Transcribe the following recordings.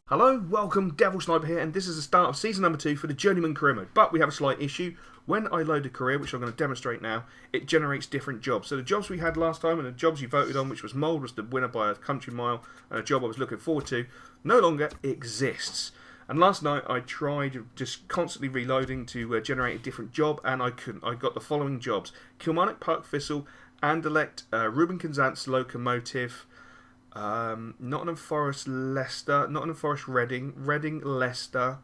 Hello, welcome, Devil Sniper here, and this is the start of season number 2 for the Journeyman Career Mode. But we have a slight issue. When I load a career, which I'm going to demonstrate now, it generates different jobs. So the jobs we had last time and the jobs you voted on, which was Mould was the winner by a country mile, and a job I was looking forward to, no longer exists. And last night I tried just constantly reloading to generate a different job, and I couldn't. I got the following jobs: Kilmarnock Park Thistle, Anderlecht, Ruben Kazant's Locomotive, Nottingham Forest, Leicester, Nottingham Forest, Reading, Leicester.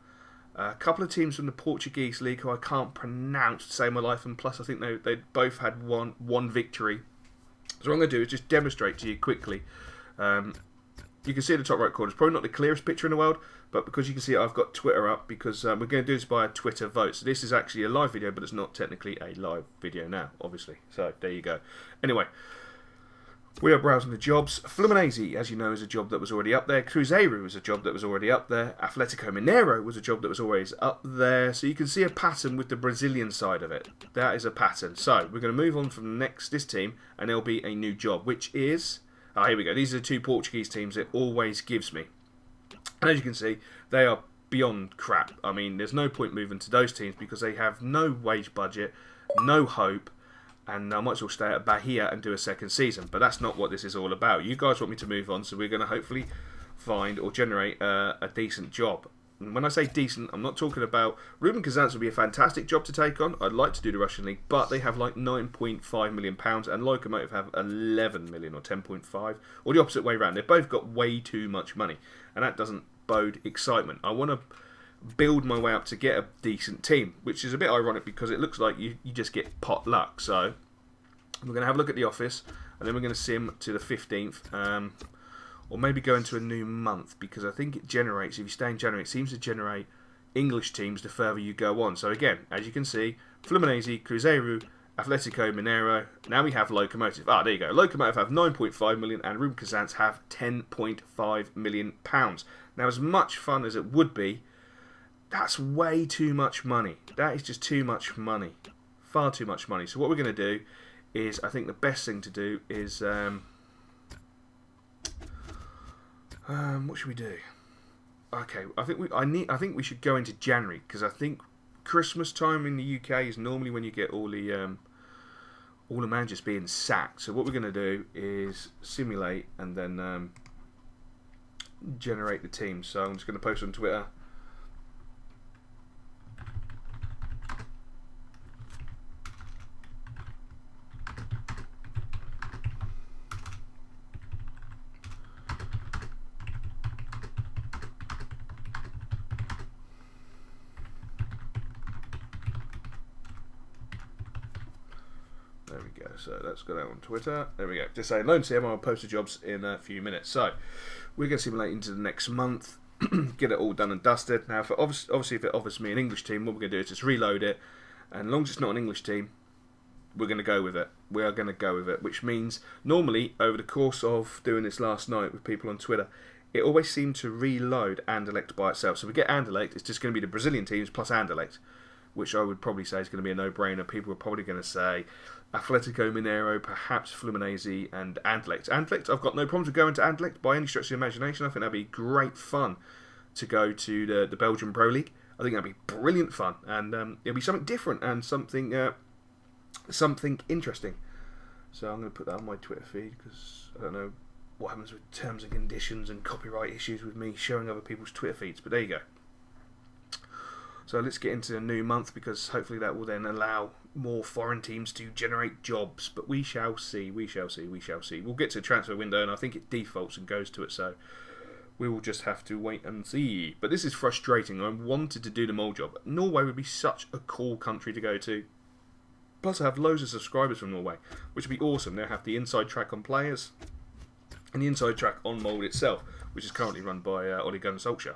A couple of teams from the Portuguese league who I can't pronounce to save my life, and plus I think they both had one victory. So what I'm going to do is just demonstrate to you quickly. You can see in the top right corner, it's probably not the clearest picture in the world, but because you can see it, I've got Twitter up, because we're going to do this by a Twitter vote. So this is actually a live video, but it's not technically a live video now, obviously. So there you go. Anyway, we are browsing the jobs. Fluminense, as you know, is a job that was already up there. Cruzeiro is a job that was already up there. Atletico Mineiro was a job that was always up there. So you can see a pattern with the Brazilian side of it. That is a pattern. So we're going to move on from this team, and there'll be a new job, which is... here we go. These are the two Portuguese teams it always gives me. And as you can see, they are beyond crap. I mean, there's no point moving to those teams because they have no wage budget, no hope, and I might as well stay at Bahia and do a second season. But that's not what this is all about. You guys want me to move on, so we're going to hopefully find or generate a decent job. And when I say decent, I'm not talking about... Ruben Kazant's would be a fantastic job to take on. I'd like to do the Russian League, but they have like £9.5 million, and Locomotive have 11 million or 10.5, or the opposite way around. They've both got way too much money, and that doesn't bode excitement. I want to build my way up to get a decent team, which is a bit ironic because it looks like you just get pot luck. So we're going to have a look at the office, and then we're going to sim to the 15th. Or maybe go into a new month, because I think it generates, if you stay in January, it seems to generate English teams the further you go on. So again, as you can see, Fluminense, Cruzeiro, Atletico Mineiro. Now we have Locomotive. There you go. Locomotive have 9.5 million and Ruben Kazant's have 10.5 million pounds. Now, as much fun as it would be, that's way too much money. That is just too much money. Far too much money. So what we're going to do is, I think the best thing to do is... what should we do? Okay, I think we should go into January, because I think Christmas time in the UK is normally when you get all the managers being sacked. So what we're going to do is simulate and then generate the team. So I'm just going to post on Twitter. There we go. So let's go down on Twitter. There we go. Just say loan CM. I'll post the jobs in a few minutes. So we're going to simulate into the next month, get it all done and dusted. Now, obviously, if it offers me an English team, what we're going to do is just reload it. And as long as it's not an English team, we're going to go with it. We are going to go with it. Which means normally over the course of doing this last night with people on Twitter, it always seemed to reload Anderlecht by itself. So we get Anderlecht. It's just going to be the Brazilian teams plus Anderlecht, which I would probably say is going to be a no-brainer. People are probably going to say Atletico Mineiro, perhaps Fluminense, and Anderlecht. Anderlecht, I've got no problems with going to Anderlecht by any stretch of the imagination. I think that'd be great fun to go to the Belgian Pro League. I think that'd be brilliant fun, and it'll be something different and something interesting. So I'm going to put that on my Twitter feed, because I don't know what happens with terms and conditions and copyright issues with me showing other people's Twitter feeds, but there you go. So let's get into a new month, because hopefully that will then allow more foreign teams to generate jobs. But we shall see, we shall see, we shall see. We'll get to the transfer window, and I think it defaults and goes to it, so we will just have to wait and see. But this is frustrating. I wanted to do the mole job. Norway would be such a cool country to go to. Plus I have loads of subscribers from Norway, which would be awesome. They'll have the inside track on players and the inside track on Mould itself, which is currently run by Ole Gunnar Solskjaer.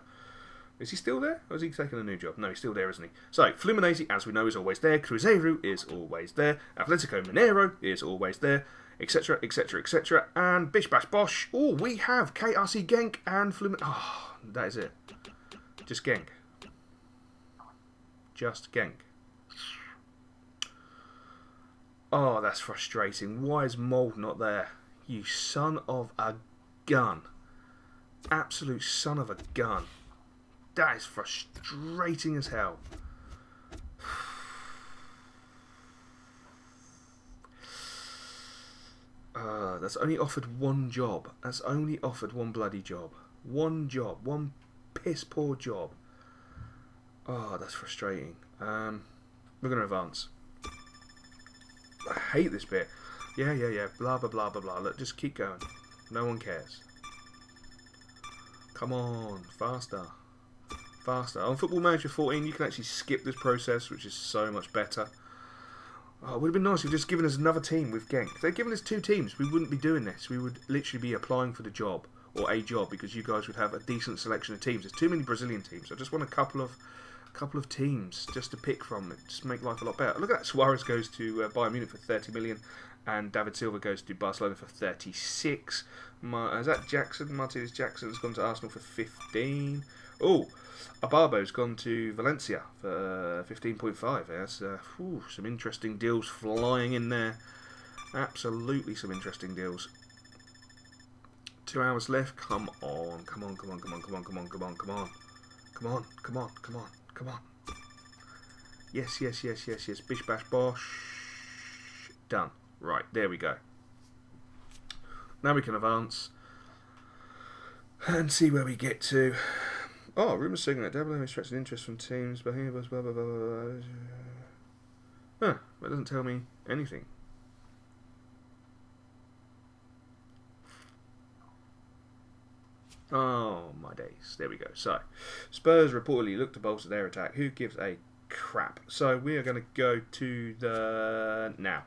Is he still there? Or has he taken a new job? No, he's still there, isn't he? So, Fluminense, as we know, is always there. Cruzeiro is always there. Atletico Mineiro is always there. Etc, etc, etc. And Bish Bash Bosh. Oh, we have KRC Genk and Fluminense. Oh, that is it. Just Genk. Just Genk. Oh, that's frustrating. Why is Mould not there? You son of a gun. absolute son of a gun. That is frustrating as hell. That's only offered one job. That's only offered one bloody job. One job. One piss poor job. Oh, that's frustrating. We're going to advance. I hate this bit. Yeah. Blah, blah, blah, blah, blah. Look, just keep going. No one cares. Come on. Faster. Faster. On Football Manager 14, you can actually skip this process, which is so much better. Oh, it would have been nice if they'd just given us another team with Genk. If they'd given us 2 teams, we wouldn't be doing this. We would literally be applying for the job, or a job, because you guys would have a decent selection of teams. There's too many Brazilian teams. I just want a couple of teams just to pick from. It just make life a lot better. Look at that. Suarez goes to Bayern Munich for 30 million, and David Silva goes to Barcelona for 36. Is that Jackson? Martinez Jackson has gone to Arsenal for 15. Oh, Abarbo's gone to Valencia for 15.5. That's some interesting deals flying in there. Absolutely some interesting deals. 2 hours left. Come on. Yes. Bish bash bosh. Done. Right, there we go. Now we can advance and see where we get to. Oh, rumours saying that Double expressed an interest from teams, but here was blah blah blah blah. Huh, that doesn't tell me anything. Oh, my days. There we go. So, Spurs reportedly look to bolster their attack. Who gives a crap? So, we are going to go to the... Now.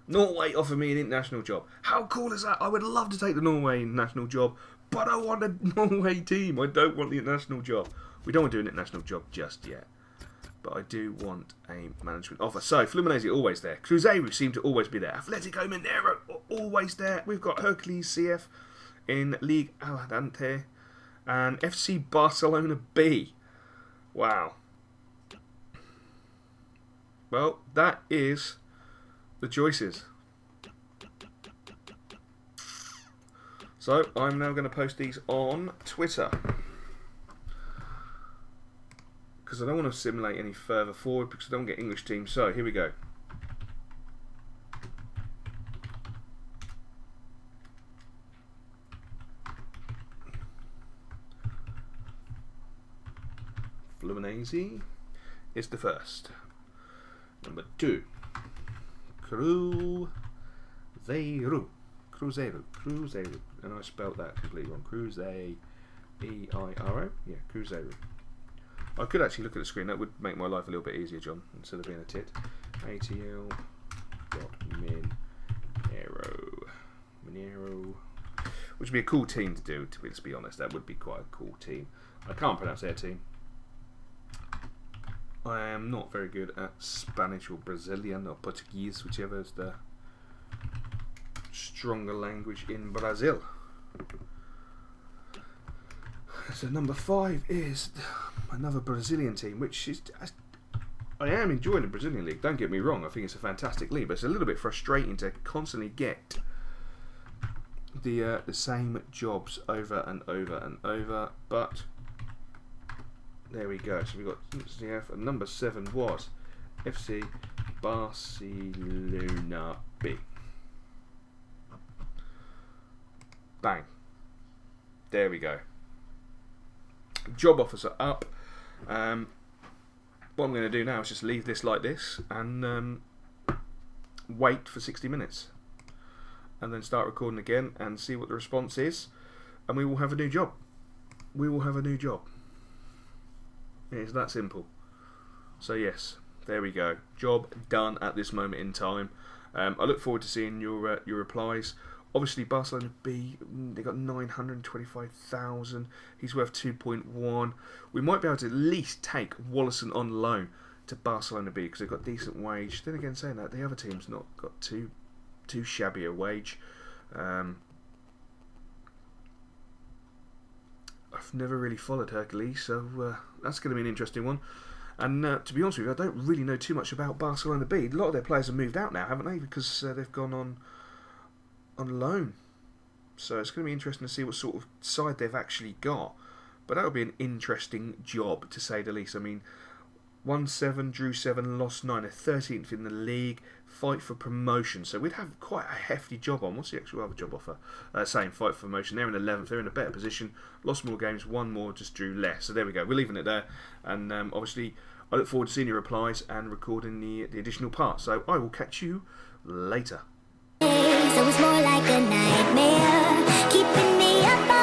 Norway offered me an international job. How cool is that? I would love to take the Norway international job, but I want a Norway team. I don't want the international job. We don't want to do an international job just yet. But I do want a management offer. So, Fluminense always there. Cruzeiro seem to always be there. Atletico Mineiro always there. We've got Hercules CF in Ligue Adelante. And FC Barcelona B. Wow. Well, that is the choices. So, I'm now going to post these on Twitter. Because I don't want to simulate any further forward because I don't get English teams. So, here we go. Fluminense is the first. Number 2. Cruzeiro. And I spelt that completely wrong. Cruzeiro. E-I-R-O? Yeah, Cruzeiro. I could actually look at the screen. That would make my life a little bit easier, John, instead of being a tit. Minero. Which would be a cool team to do, to be honest. That would be quite a cool team. I can't pronounce their team. I am not very good at Spanish or Brazilian or Portuguese, whichever is the stronger language in Brazil. So number 5 is another Brazilian team, which is... I am enjoying the Brazilian league, don't get me wrong. I think it's a fantastic league, but it's a little bit frustrating to constantly get the same jobs over and over and over. But there we go. So we got CF, and number 7 was FC Barcelona B. Bang. There we go. Job offers are up. What I'm going to do now is just leave this like this and wait for 60 minutes and then start recording again and see what the response is, and we will have a new job. We will have a new job. It's that simple. So yes, there we go. Job done at this moment in time. I look forward to seeing your replies. Obviously, Barcelona B, they got 925,000. He's worth 2.1. We might be able to at least take Wallison on loan to Barcelona B because they've got decent wage. Then again, saying that, the other team's not got too shabby a wage. I've never really followed Hercules, so that's going to be an interesting one. And to be honest with you, I don't really know too much about Barcelona B. A lot of their players have moved out now, haven't they? Because they've gone on loan. So it's going to be interesting to see what sort of side they've actually got. But that would be an interesting job, to say the least. I mean, won 7, drew 7, lost 9. They're 13th in the league, fight for promotion. So we'd have quite a hefty job on. What's the actual other job offer? Same, fight for promotion. They're in 11th. They're in a better position. Lost more games, won more, just drew less. So there we go. We're leaving it there. And obviously, I look forward to seeing your replies and recording the additional part. So I will catch you later. So it's more like a nightmare, keeping me up